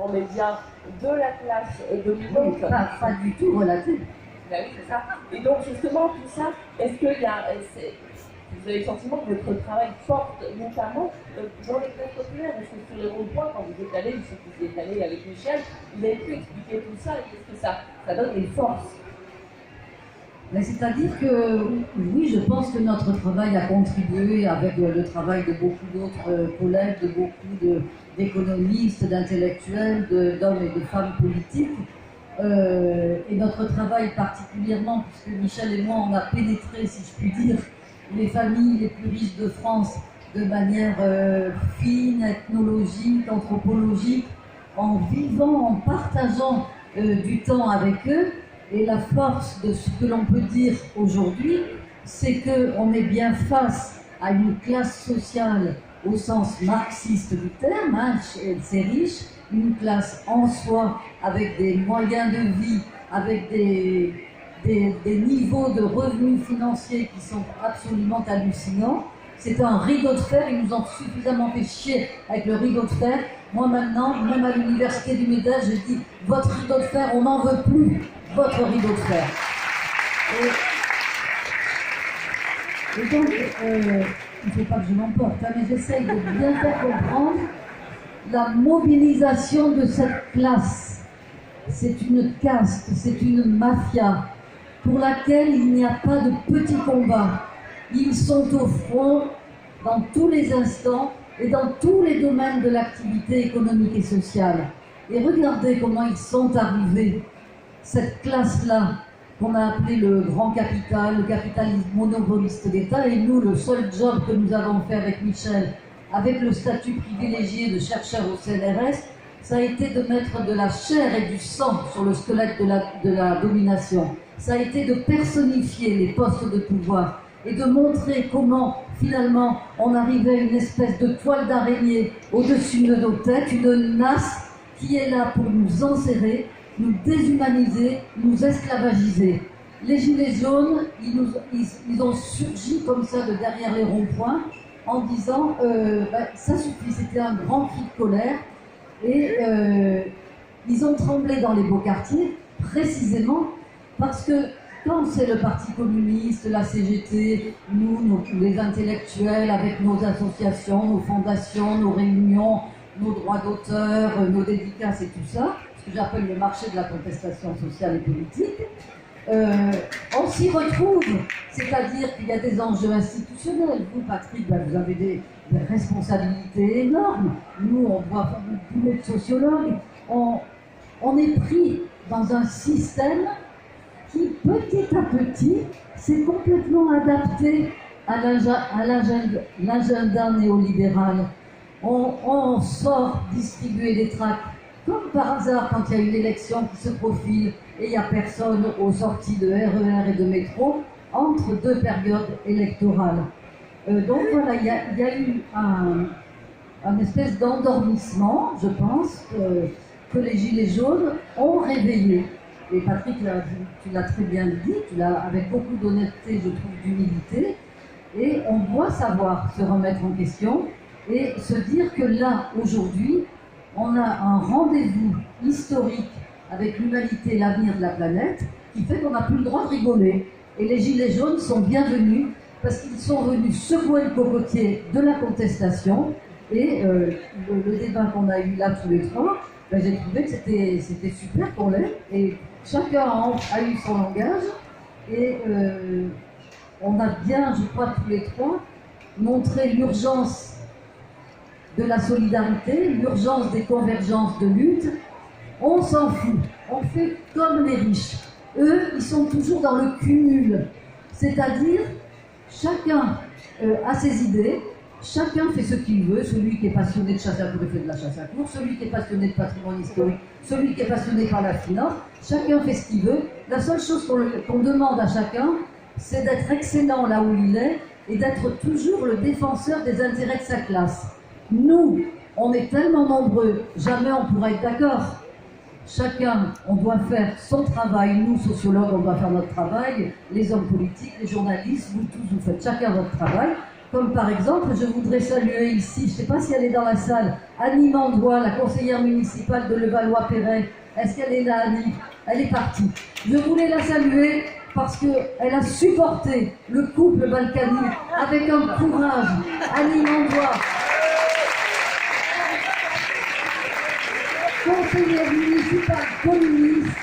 grands médias de la classe dominante. Pas du tout relaté. Ben oui, c'est ça. Et donc justement, tout ça, est-ce qu'il y a... Vous avez le sentiment que votre travail porte notamment dans les classes populaires? Est-ce que sur les ronds-points, quand vous êtes allé, je sais que vous êtes allé avec Michel, vous avez pu expliquer tout ça et qu'est-ce que ça donne des forces? C'est-à-dire que, oui, je pense que notre travail a contribué avec le travail de beaucoup d'autres collègues, de beaucoup d'économistes, d'intellectuels, d'hommes et de femmes politiques. Et notre travail particulièrement, puisque Michel et moi, on a pénétré, si je puis dire, les familles les plus riches de France de manière fine, ethnologique, anthropologique, en vivant, en partageant du temps avec eux. Et la force de ce que l'on peut dire aujourd'hui, c'est qu'on est bien face à une classe sociale au sens marxiste du terme, hein, c'est riche, une classe en soi, avec des moyens de vie, avec des niveaux de revenus financiers qui sont absolument hallucinants. C'est un rideau de fer, ils nous ont suffisamment fait chier avec le rideau de fer. Moi maintenant, même à l'université du Médès, je dis, votre rideau de fer, on n'en veut plus, votre rideau de fer. Et donc, il ne faut pas que je m'emporte, hein, mais j'essaye de bien faire comprendre la mobilisation de cette classe. C'est une caste, c'est une mafia pour laquelle il n'y a pas de petits combats. Ils sont au front dans tous les instants et dans tous les domaines de l'activité économique et sociale. Et regardez comment ils sont arrivés, cette classe-là, qu'on a appelé le grand capital, le capitalisme monopoliste d'État, et nous, le seul job que nous avons fait avec Michel, avec le statut privilégié de chercheur au CNRS, ça a été de mettre de la chair et du sang sur le squelette de la domination. Ça a été de personnifier les postes de pouvoir et de montrer comment, finalement, on arrivait à une espèce de toile d'araignée au-dessus de nos têtes, une nasse qui est là pour nous enserrer, nous déshumaniser, nous esclavagiser. Les Gilets jaunes, ils ont surgi comme ça de derrière les ronds-points en disant ça suffit, c'était un grand cri de colère. Et ils ont tremblé dans les beaux quartiers, précisément parce que quand c'est le Parti communiste, la CGT, nous, les intellectuels, avec nos associations, nos fondations, nos réunions, nos droits d'auteur, nos dédicaces et tout ça, ce que j'appelle le marché de la contestation sociale et politique, on s'y retrouve, c'est-à-dire qu'il y a des enjeux institutionnels. Vous, Patrick, vous avez des responsabilités énormes. Nous, on voit tous les sociologues, on est pris dans un système qui, petit à petit, s'est complètement adapté à l'agenda néolibéral. On sort distribuer des tracts, comme par hasard quand il y a une élection qui se profile et il n'y a personne aux sorties de RER et de métro entre deux périodes électorales. Donc voilà, il y a eu un espèce d'endormissement, je pense, que les Gilets jaunes ont réveillé. Et Patrick, tu l'as très bien dit, tu l'as avec beaucoup d'honnêteté, je trouve, d'humilité. Et on doit savoir se remettre en question et se dire que là, aujourd'hui, on a un rendez-vous historique avec l'humanité, l'avenir de la planète, qui fait qu'on n'a plus le droit de rigoler. Et les Gilets jaunes sont bienvenus parce qu'ils sont venus secouer le cocotier de la contestation. Et le débat qu'on a eu là tous les trois, j'ai trouvé que c'était super pour l'être. Et chacun a eu son langage. Et on a bien, je crois, tous les trois, montré l'urgence de la solidarité, l'urgence des convergences de lutte. On s'en fout, on fait comme les riches. Eux, ils sont toujours dans le cumul, c'est-à-dire chacun a ses idées, chacun fait ce qu'il veut, celui qui est passionné de chasse à courre fait de la chasse à courre, celui qui est passionné de patrimoine historique, celui qui est passionné par la finance, chacun fait ce qu'il veut. La seule chose qu'on demande à chacun, c'est d'être excellent là où il est et d'être toujours le défenseur des intérêts de sa classe. Nous, on est tellement nombreux, jamais on pourra être d'accord. Chacun, on doit faire son travail. Nous, sociologues, on doit faire notre travail. Les hommes politiques, les journalistes, vous tous, vous faites chacun votre travail. Comme par exemple, je voudrais saluer ici, je ne sais pas si elle est dans la salle, Annie Mandois, la conseillère municipale de Levallois-Perret. Est-ce qu'elle est là, Annie? Elle est partie. Je voulais la saluer parce qu'elle a supporté le couple Balkany avec un courage. Annie Mandois, conseillère municipale communiste,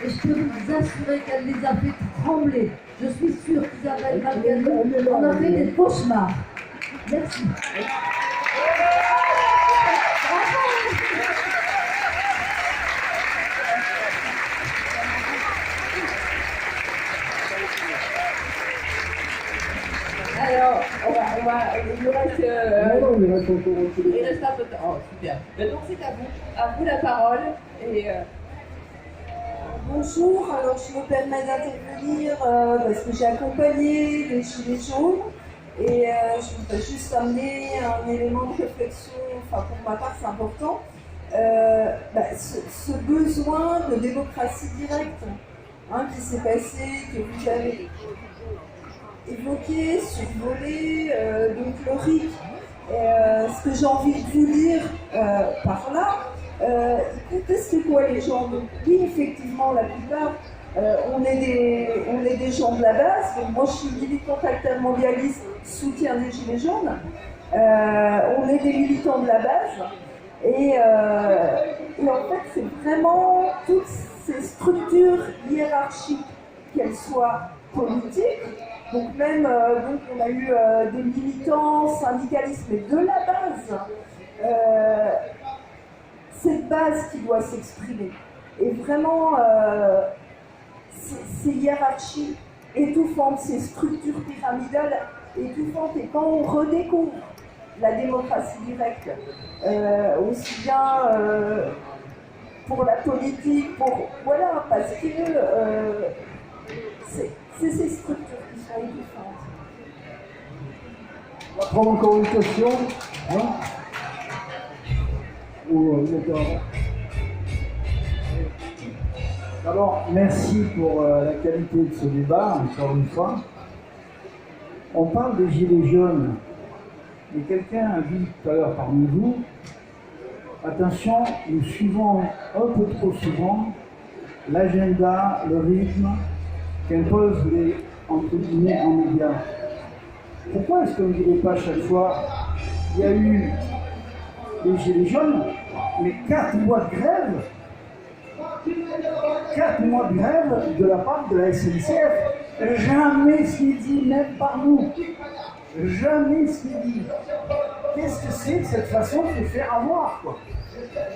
et je peux vous assurer qu'elle les a fait trembler. Je suis sûre qu'Isabelle Balkany en a fait des cauchemars. Merci. Alors, il nous reste, il reste encore un peu de il reste un peu de temps. Oh, super. Donc c'est à vous la parole. Et, Bonjour, alors je me permets d'intervenir parce que j'ai accompagné les Gilets jaunes et je voudrais juste amener un élément de réflexion, enfin pour ma part c'est important, ce besoin de démocratie directe qui s'est passé, que vous avez évoqué, survolé, donc le RIC. Ce que j'ai envie de vous dire par là, c'est quoi les gens? Donc, oui, effectivement, la plupart, on est des gens de la base. Donc, moi, je suis militante altermondialiste, soutien des Gilets jaunes. On est des militants de la base. Et en fait, c'est vraiment toutes ces structures hiérarchiques, qu'elles soient politiques. Donc même, on a eu des militants syndicalistes, mais de la base. Cette base qui doit s'exprimer. Et vraiment, ces hiérarchies étouffantes, ces structures pyramidales étouffantes. Et quand on redécouvre la démocratie directe, aussi bien pour la politique, parce que c'est ces structures qui sont étouffantes. On va prendre encore une question. D'abord, merci pour la qualité de ce débat, encore une fois. On parle des Gilets jaunes, mais quelqu'un a dit tout à l'heure parmi vous, attention, nous suivons un peu trop souvent l'agenda, le rythme qu'imposent les, entre guillemets, en médias. Pourquoi est-ce qu'on ne dirait pas chaque fois, il y a eu les Gilets jaunes, mais 4 mois de grève, 4 mois de grève de la part de la SNCF, jamais suivi, même par nous, jamais suivi. Qu'est-ce que c'est que cette façon de se faire avoir, quoi?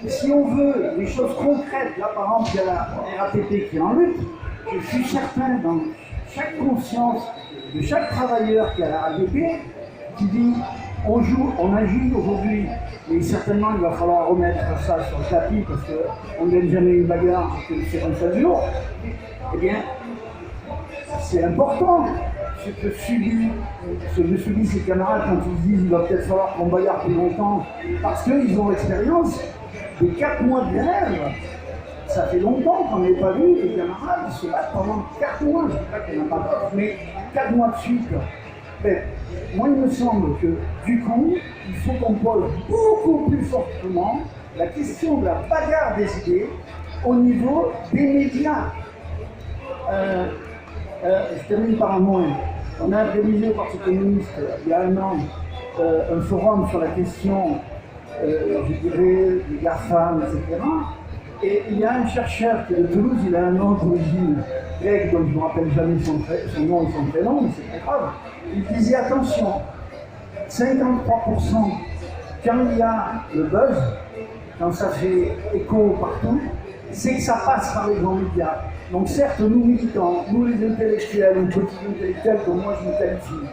Si on veut des choses concrètes, là par exemple il y a la RATP qui est en lutte, je suis certain dans chaque conscience de chaque travailleur qui a la RATP qui dit on agit aujourd'hui, mais certainement il va falloir remettre ça sur le tapis parce qu'on ne gagne jamais une bagarre sur 15 jours, eh bien c'est important ce que subissent ses camarades quand ils disent il va peut-être falloir qu'on bagarre plus longtemps parce qu'ils ont l'expérience de 4 mois de grève. Ça fait longtemps qu'on n'avait pas vu les camarades se battre pendant 4 mois, je ne dis pas qu'il n'y en a pas d'autres, mais 4 mois de suite. Ben, moi il me semble que du coup, il faut qu'on pose beaucoup plus fortement la question de la bagarre des idées au niveau des médias. Je termine par un mot. On a réalisé au Parti communiste il y a un an un forum sur la question, je dirais, des GAFAM, etc. Et il y a un chercheur qui est de Toulouse, il a un nom d'origine grecque, dont je ne me rappelle jamais son nom et son prénom, mais c'est très grave. Il disait attention, 53%, quand il y a le buzz, quand ça fait écho partout, c'est que ça passe par les grands médias. Donc certes, nous militants, nous les intellectuels, ou petits intellectuels comme moi je me qualifie,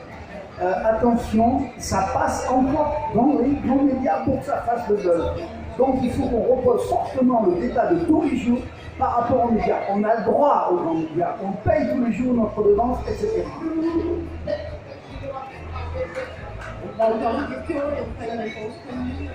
attention, ça passe encore dans les grands médias pour que ça fasse le buzz. Donc il faut qu'on repose fortement le débat de tous les jours par rapport aux médias. On a le droit aux grands médias, on paye tous les jours notre redevance, etc. on va encore une question et on fera une réponse commune.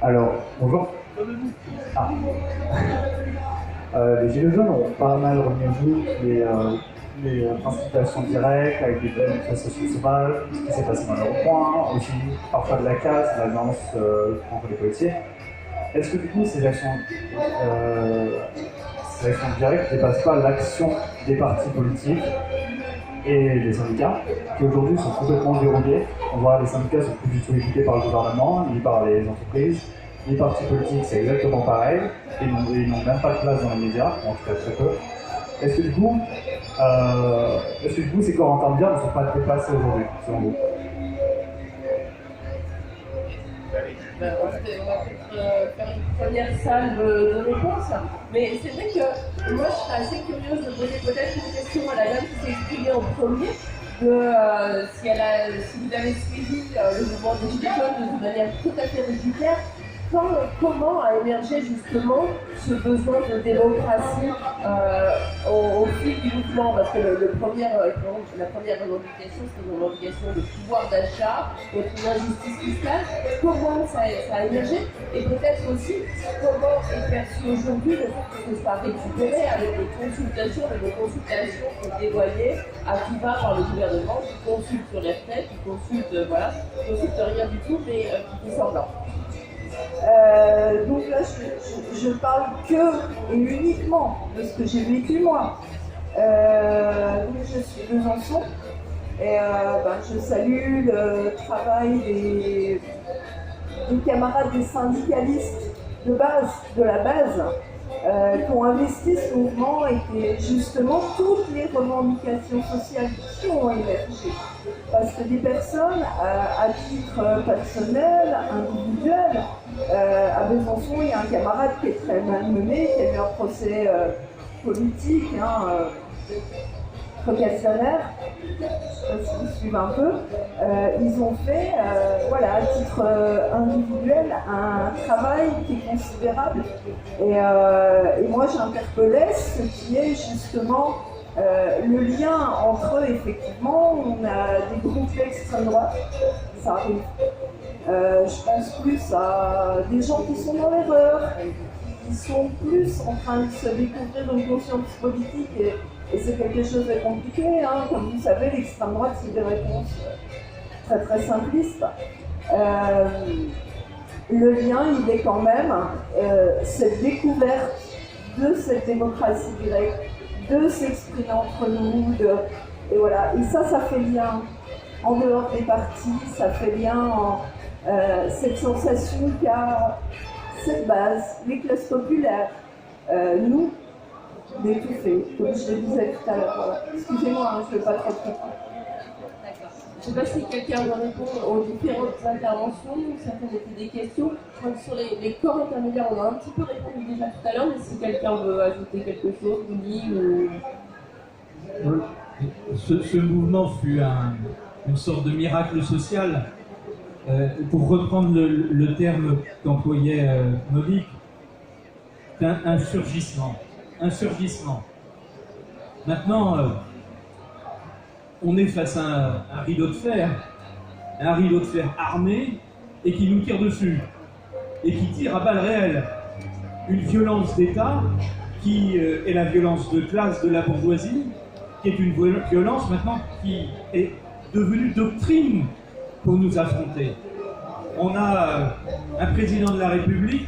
Alors, bonjour. Ah. Les Gilets jaunes ont pas mal remis au jour les principes d'action directe avec des manifestations sauvages, ce qui s'est passé dans le rond-point, aussi parfois de la casse, de la violence contre les policiers. Est-ce que du coup ces actions directes ne dépassent pas l'action des partis politiques et des syndicats, qui aujourd'hui sont complètement verrouillés? On voit les syndicats sont plus du tout écoutés par le gouvernement, ni par les entreprises. Les partis politiques, c'est exactement pareil, et ils n'ont même pas de place dans les médias, en tout cas très peu. Est-ce que du coup, ces corps intermédiaires ne sont pas dépassés aujourd'hui, selon vous? On va peut-être faire une première salve de réponse, mais c'est vrai que moi je serais assez curieuse de poser peut-être une question à la dame qui s'est exprimée en premier, si vous avez suivi le mouvement des Gilets jaunes de manière tout à fait régulière. Comment a émergé justement ce besoin de démocratie au fil du mouvement? Parce que la première revendication, c'était une revendication de pouvoir d'achat, contre une injustice fiscale. Comment ça a émergé? Et peut-être aussi, comment est perçu aujourd'hui le fait que ce soit récupéré avec des consultations sont dévoyées à tout va par le gouvernement, qui consulte sur les retraites, qui consulte rien du tout, mais qui fait semblant. Donc là, je parle que et uniquement de ce que j'ai vécu moi. Donc je suis de Besançon et je salue le travail des camarades des syndicalistes de base, de la base, qui ont investi ce mouvement et qui justement toutes les revendications sociales qui ont émergé. Parce que des personnes, à titre personnel, individuel, à Besançon, il y a un camarade qui est très malmené, qui a eu un procès politique, procassionnaire, je ne sais pas si vous suivez un peu. Ils ont fait, à titre individuel, un travail qui est considérable. Et moi, j'interpellais ce qui est justement le lien entre eux. Effectivement, on a des groupes d'extrême droite, ça arrive. Je pense plus à des gens qui sont dans l'erreur, qui sont plus en train de se découvrir une conscience politique, et c'est quelque chose de compliqué. Comme vous savez, l'extrême droite, c'est des réponses très très simplistes. Le lien, il est quand même cette découverte de cette démocratie directe, de s'exprimer entre nous, et voilà. Et ça fait lien en dehors des partis, ça fait lien cette sensation qu'a cette base, les classes populaires, nous, d'étouffer, comme je le disais tout à l'heure. Voilà. Excusez-moi, je ne veux pas trop prendre. D'accord. Je ne sais pas si quelqu'un veut répondre aux différentes interventions, certaines étaient des questions. Je crois que sur les corps intermédiaires, on a un petit peu répondu déjà tout à l'heure, mais si quelqu'un veut ajouter quelque chose, vous dit ou... Ce mouvement fut une sorte de miracle social. Pour reprendre le terme qu'employait Monique, c'est un surgissement. Un surgissement. Maintenant, on est face à un rideau de fer armé et qui nous tire dessus, et qui tire à balles réelles. Une violence d'État qui est la violence de classe de la bourgeoisie, qui est une violence maintenant qui est devenue doctrine pour nous affronter. On a un président de la République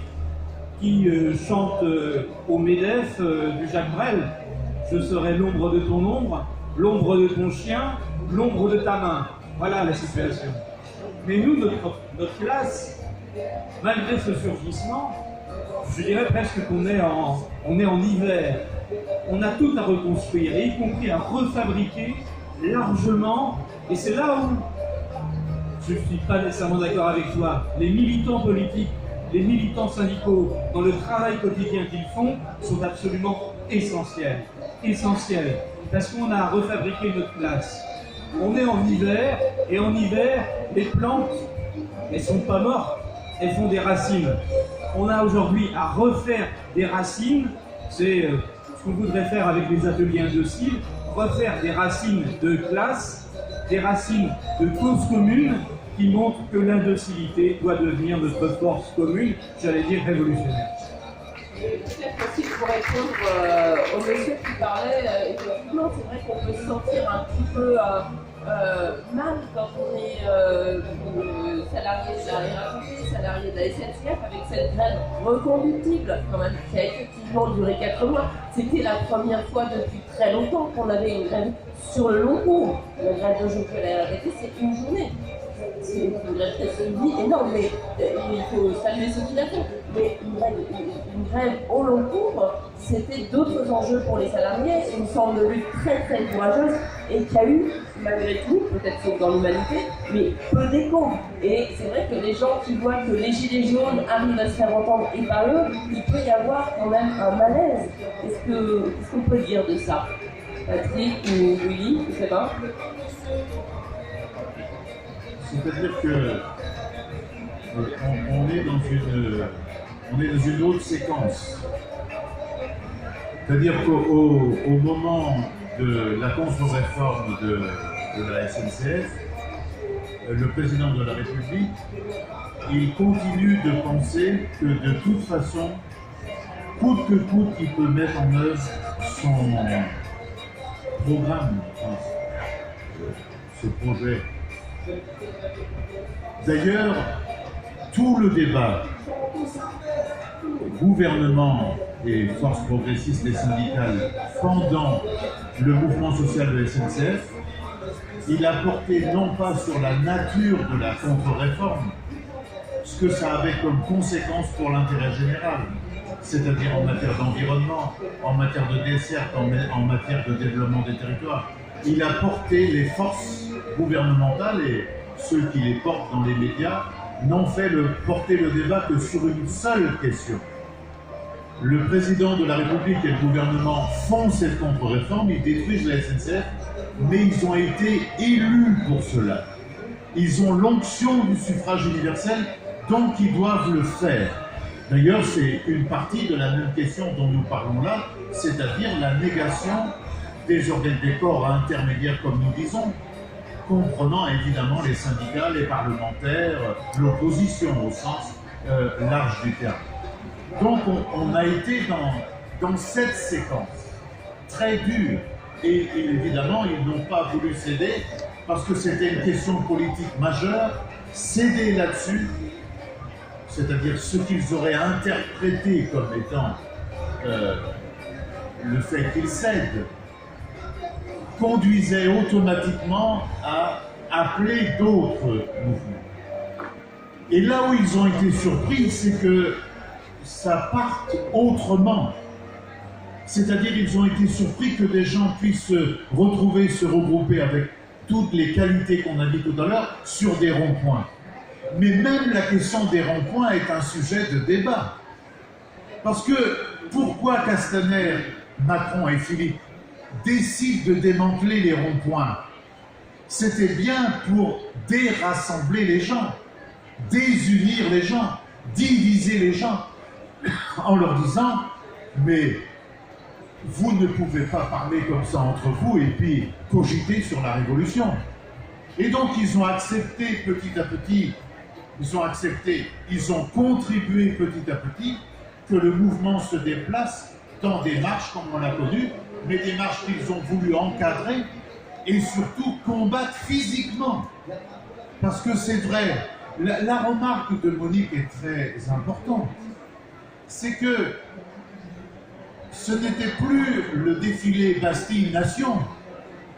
qui chante au MEDEF du Jacques Brel: je serai l'ombre de ton ombre, l'ombre de ton chien, l'ombre de ta main. Voilà la situation. Mais nous, notre classe, malgré ce surgissement, je dirais presque qu'on est en hiver. On a tout à reconstruire, et y compris à refabriquer largement, et c'est là où je ne suis pas nécessairement d'accord avec toi. Les militants politiques, les militants syndicaux, dans le travail quotidien qu'ils font, sont absolument essentiels. Essentiels. Parce qu'on a refabriqué notre place. On est en hiver, et en hiver, les plantes, elles ne sont pas mortes, elles font des racines. On a aujourd'hui à refaire des racines, c'est ce qu'on voudrait faire avec les ateliers indociles, refaire des racines de classe, des racines de cause commune qui montre que l'indocilité doit devenir notre force commune, j'allais dire révolutionnaire. Peut-être aussi pour répondre au monsieur qui parlait, effectivement, c'est vrai qu'on peut se sentir un petit peu mal quand on est salarié de la RATP, salarié de la SNCF, avec cette grève reconductible, quand même, qui a effectivement duré 4 mois. C'était la première fois depuis très longtemps qu'on avait une grève sur le long cours. La grève d'aujourd'hui à la RATP, c'est une journée. C'est une grève très suivie, énorme, mais il faut saluer ce qu'il a fait. Mais une grève au long cours, c'était d'autres enjeux pour les salariés, une forme de lutte très très courageuse et qui a eu, malgré tout, peut-être sauf dans l'humanité, mais peu d'écho. Et c'est vrai que les gens qui voient que les gilets jaunes arrivent à se faire entendre et pas eux, il peut y avoir quand même un malaise. Qu'est-ce qu'on peut dire de ça? Patrick ou Willy, je ne sais pas. C'est-à-dire que on est dans une autre séquence. C'est-à-dire qu'au moment de la contre-réforme de la SNCF, le président de la République, il continue de penser que de toute façon, coûte que coûte, il peut mettre en œuvre son programme, ce projet. D'ailleurs, tout le débat, gouvernement et forces progressistes et syndicales pendant le mouvement social de SNCF, il a porté non pas sur la nature de la contre-réforme, ce que ça avait comme conséquence pour l'intérêt général, c'est-à-dire en matière d'environnement, en matière de desserte, en matière de développement des territoires. Il a porté les forces gouvernementales et ceux qui les portent dans les médias n'ont fait porter le débat que sur une seule question. Le président de la République et le gouvernement font cette contre-réforme, ils détruisent la SNCF, mais ils ont été élus pour cela. Ils ont l'onction du suffrage universel, donc ils doivent le faire. D'ailleurs, c'est une partie de la même question dont nous parlons là, c'est-à-dire la négation des organes des corps intermédiaires, comme nous disons, comprenant évidemment les syndicats, les parlementaires, l'opposition au sens large du terme. Donc on a été dans cette séquence très dure et évidemment ils n'ont pas voulu céder parce que c'était une question politique majeure. Céder là-dessus, c'est-à-dire ce qu'ils auraient interprété comme étant le fait qu'ils cèdent, conduisait automatiquement à appeler d'autres mouvements. Et là où ils ont été surpris, c'est que ça parte autrement. C'est-à-dire ils ont été surpris que des gens puissent se retrouver, se regrouper avec toutes les qualités qu'on a dit tout à l'heure sur des ronds-points. Mais même la question des ronds-points est un sujet de débat. Parce que pourquoi Castaner, Macron et Philippe décident de démanteler les ronds-points? C'était bien pour dérassembler les gens, désunir les gens, diviser les gens, en leur disant « mais vous ne pouvez pas parler comme ça entre vous et puis cogiter sur la révolution ». Et donc ils ont accepté petit à petit, ils ont contribué petit à petit que le mouvement se déplace dans des marches comme on l'a connu, mais des marches qu'ils ont voulu encadrer et surtout combattre physiquement. Parce que c'est vrai, la remarque de Monique est très importante. C'est que ce n'était plus le défilé Bastille-Nation,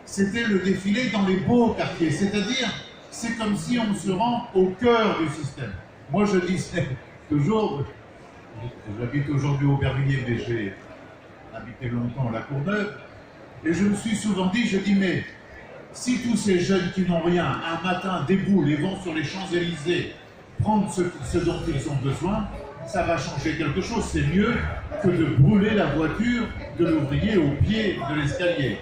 c'était le défilé dans les beaux quartiers. C'est-à-dire, c'est comme si on se rend au cœur du système. Moi, je disais toujours, j'habite aujourd'hui au Aubervilliers, mais j'ai habité longtemps à la Courneuve, et je me suis souvent dit, mais si tous ces jeunes qui n'ont rien, un matin déboulent et vont sur les Champs-Élysées prendre ce dont ils ont besoin, ça va changer quelque chose. C'est mieux que de brûler la voiture de l'ouvrier au pied de l'escalier.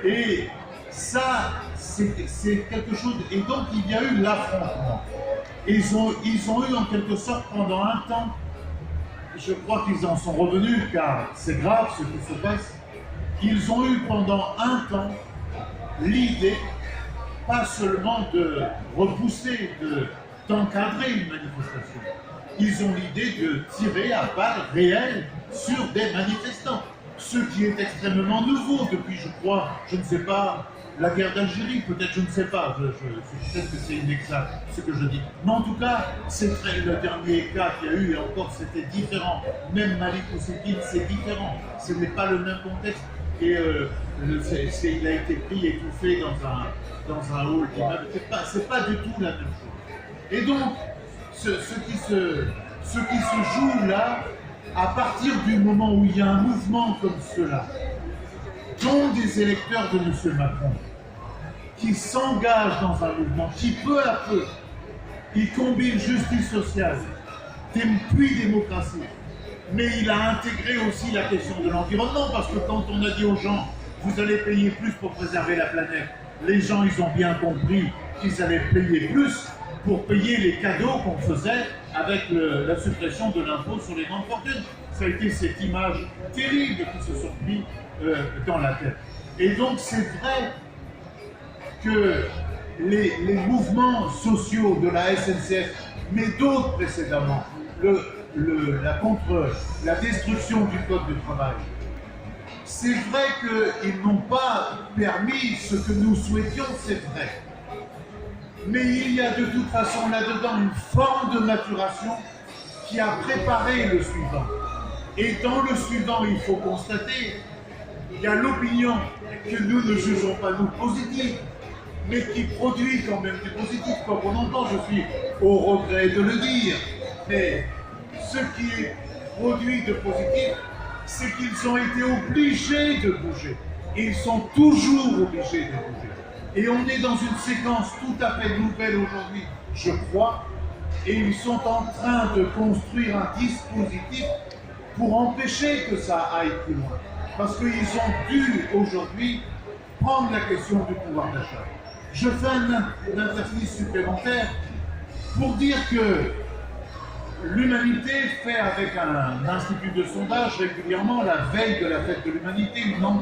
Et ça, c'est quelque chose. Et donc, il y a eu l'affrontement. Ils ont eu en quelque sorte pendant un temps, je crois qu'ils en sont revenus, car c'est grave ce qui se passe, ils ont eu pendant un temps l'idée, pas seulement de repousser, d'encadrer une manifestation. Ils ont l'idée de tirer à balles réelles sur des manifestants. Ce qui est extrêmement nouveau depuis, je crois, je ne sais pas, la guerre d'Algérie, peut-être, je ne sais pas, peut-être que c'est inexact ce que je dis. Mais en tout cas, c'est le dernier cas qu'il y a eu, et encore c'était différent. Même Malik Oussekine, c'est différent. Ce n'est pas le même contexte. Et il a été pris, étouffé dans un hall d'immeuble. C'est pas du tout la même chose. Et donc, ce qui se joue là, à partir du moment où il y a un mouvement comme cela, dont des électeurs de M. Macron, qui s'engagent dans un mouvement, qui peu à peu, il combine justice sociale, puis démocratie, mais il a intégré aussi la question de l'environnement, parce que quand on a dit aux gens, vous allez payer plus pour préserver la planète, les gens, ils ont bien compris qu'ils allaient payer plus pour payer les cadeaux qu'on faisait avec la suppression de l'impôt sur les grandes fortunes. Ça a été cette image terrible qui se sont pris dans la tête. Et donc c'est vrai que les mouvements sociaux de la SNCF, mais d'autres précédemment, contre la destruction du code du travail, c'est vrai qu'ils n'ont pas permis ce que nous souhaitions, c'est vrai. Mais il y a de toute façon là-dedans une forme de maturation qui a préparé le suivant. Et dans le suivant, il faut constater, il y a l'opinion que nous ne jugeons pas nous positive, mais qui produit quand même du positif. Comme on entend, je suis au regret de le dire, mais ce qui est produit de positif, c'est qu'ils ont été obligés de bouger. Et ils sont toujours obligés de bouger. Et on est dans une séquence tout à fait nouvelle aujourd'hui, je crois, et ils sont en train de construire un dispositif pour empêcher que ça aille plus loin. Parce qu'ils ont dû aujourd'hui prendre la question du pouvoir d'achat. Je fais un interstice supplémentaire pour dire que l'Humanité fait avec un institut de sondage régulièrement, la veille de la fête de l'Humanité, une enquête